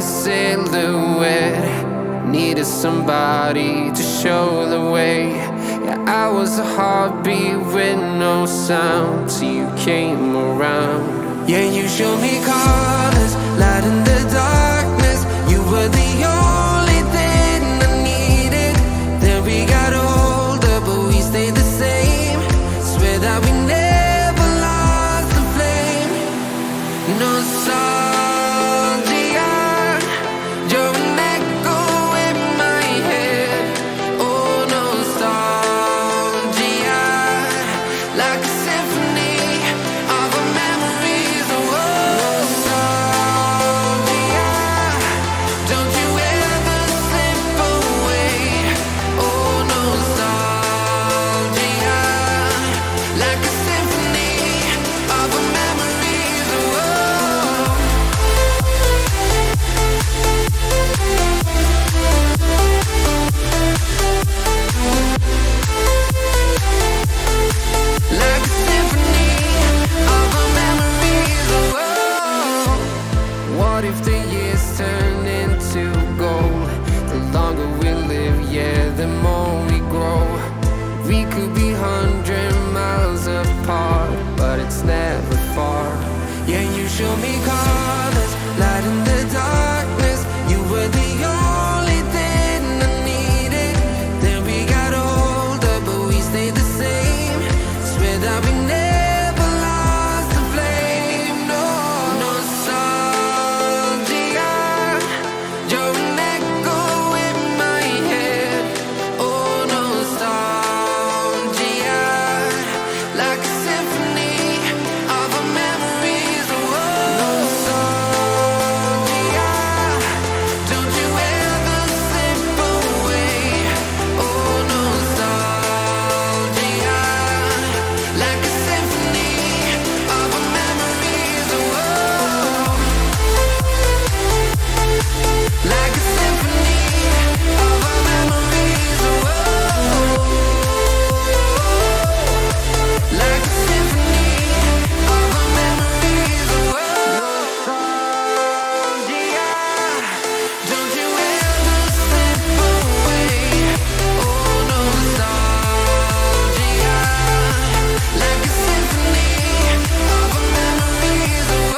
silhouette. Needed somebody to show the way. Yeah, I was a heartbeat with no sound till you came around. Yeah, you showed me colors, light in the darkness. You were the only thing I needed. Then we got older, but we stayed the same. Swear that we never lost the flame. Nostalgia, you're an echo in my head. Oh, nostalgia, like a symphony of our memories. Oh, nostalgia, don't you ever slip away. Oh, nostalgia, like a symphony of our memories. Oh, like a symphony of our memories. Oh, what if the years turn into gold? The longer we live, yeah, the more we grow. We could be 100 miles apart, but it's never far. Yeah, you show me colors, light in the darkness. You were the only thing I needed. Then we got older, but we stayed the same. Swear that we never lost the flame. No, nostalgia, you're an echo in my head. Oh, nostalgia, like a symphony of our memories. Oh, nostalgia, don't you ever slip away. Oh, nostalgia, like a symphony of our memories. Oh, like a symphony of our memories. Oh, like a symphony of our memories. Oh, nostalgia, don't you ever slip away. Oh, nostalgia, like a symphony of our memories. Oh,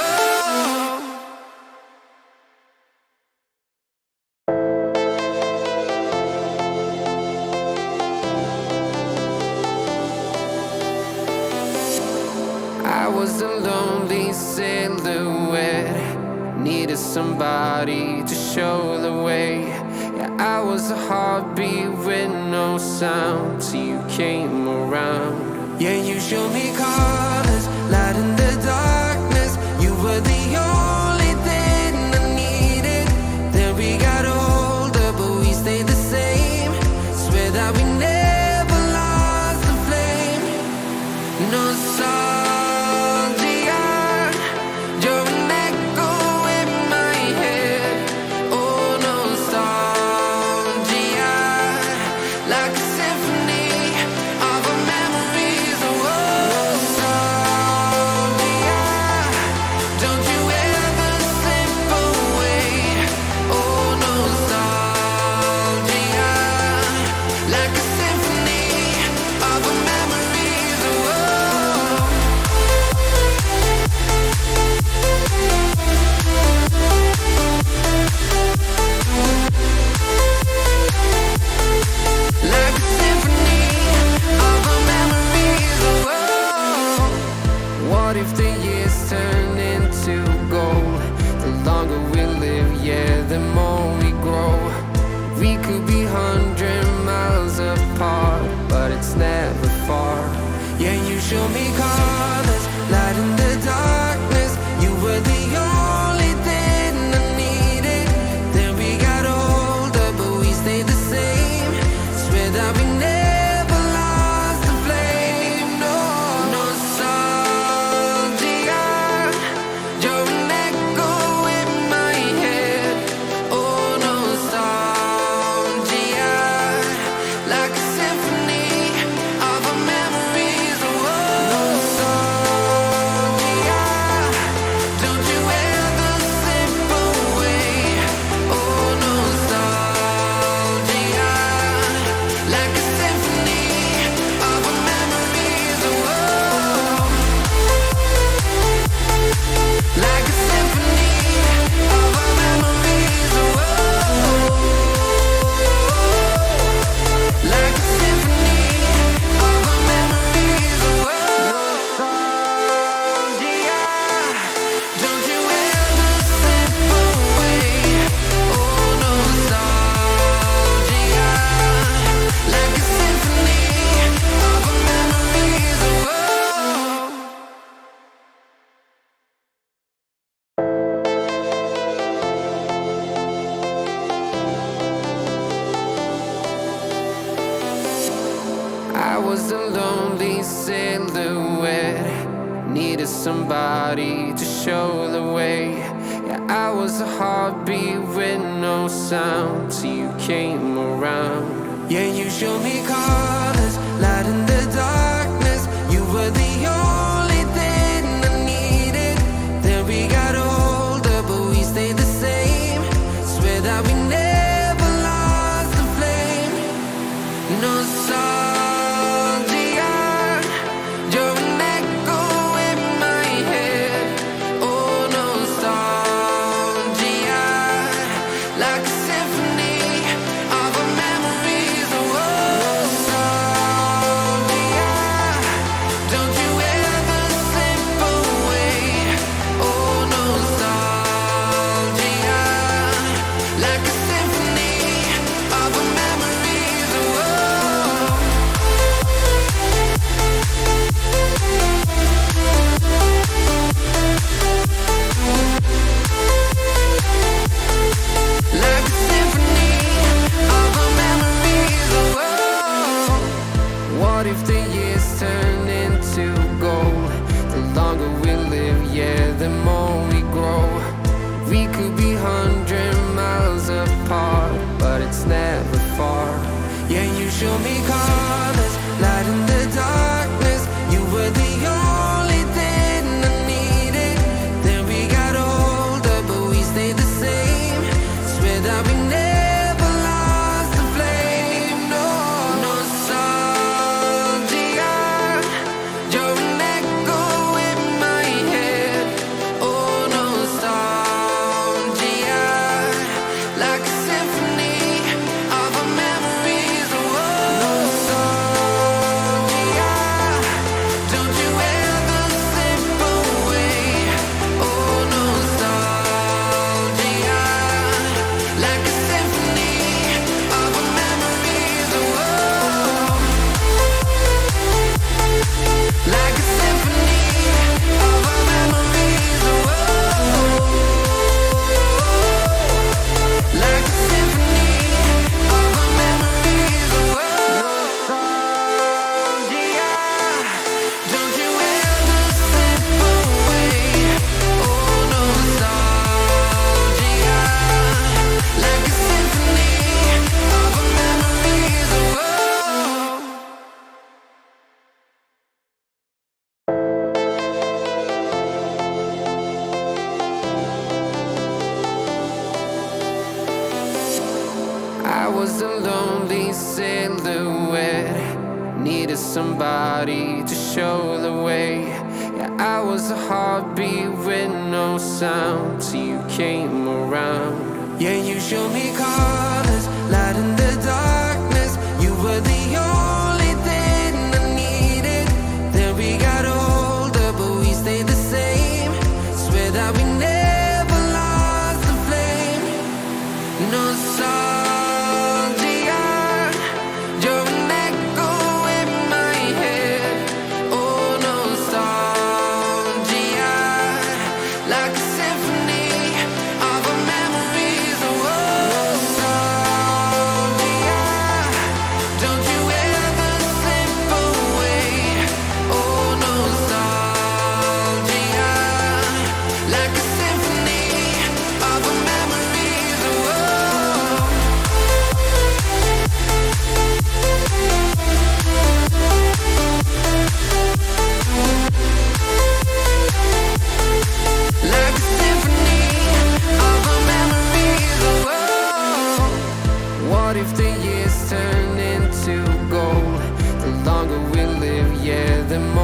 I was a lonely silhouette. Needed somebody to show the way. Yeah, I was a heartbeat with no sound till you came around. Yeah, you showed me colors, light in the darkness. You were the only thing I needed. Then we got older, but we stayed the same. Swear that we never lost the flame. Nostalgia, you're an echo in my head. Oh, nostalgia, like a symphony of our memories. Oh, nostalgia, don't you ever slip away. Oh, nostalgia, like a symphony of our memories. Oh, like a symphony of our memories. Oh, what if the years turn into gold? The longer we live, yeah, the more we grow. We could be 100 miles apart, but it's never far. Yeah, you show me colors, light in the darkness. You were the only thing I needed. Then we got older, but we stayed the same. Swear that we never lost the flame. No, nostalgia, you're an echo in my head. Oh, nostalgia, like a symphony of our memories. Oh, I was a lonely silhouette, needed somebody to show the way. Yeah, I was a heartbeat with no sound till you came around. Yeah, you showed me colors, light in the darkness. You were the only thing I needed. Then we got older, but we stayed the same. Swear that we never lost the flame. Nostalgia, you're an echo in my head. Oh, nostalgia, like a symphony of our memories. Oh, nostalgia, don't you ever slip away. Oh, nostalgia, like a symphony of our memories. Oh, like a symphony of our memories. Oh, what if the years turn into gold? The longer we live, yeah, the more we grow. We could be 100 miles apart, but it's never far. Yeah, you show me colors, light in the darkness. You were the only thing I needed. Then we got older, but we stayed the same. Swear that we never lost the flame. No, nostalgia, you're an echo in my head. Oh, nostalgia, like a symphony of our memories. Oh, nostalgia, don't you ever slip away. Oh, nostalgia, like a symphony of our memories. Oh, like a symphony of our memories. Oh, like a symphony of our memories. Oh, nostalgia, don't you ever slip away. Oh, nostalgia, like a symphony of our memories. Oh, I was a lonely silhouette, needed somebody to show the way. Yeah, I was a heartbeat with no sound till you came around. Yeah, you showed me colors, light in the darkness. You were the only thing I needed. Then we got older, but we stayed the same. Swear that we never lost the flame. Nostalgia, you're an echo in my head. Oh, nostalgia, like a symphony of our memories. Oh, nostalgia, don't you ever slip away. Oh, nostalgia, like a symphony of our memories. Oh, like a symphony of our memories. Oh, what if the years turn into gold? The longer we live, yeah, the more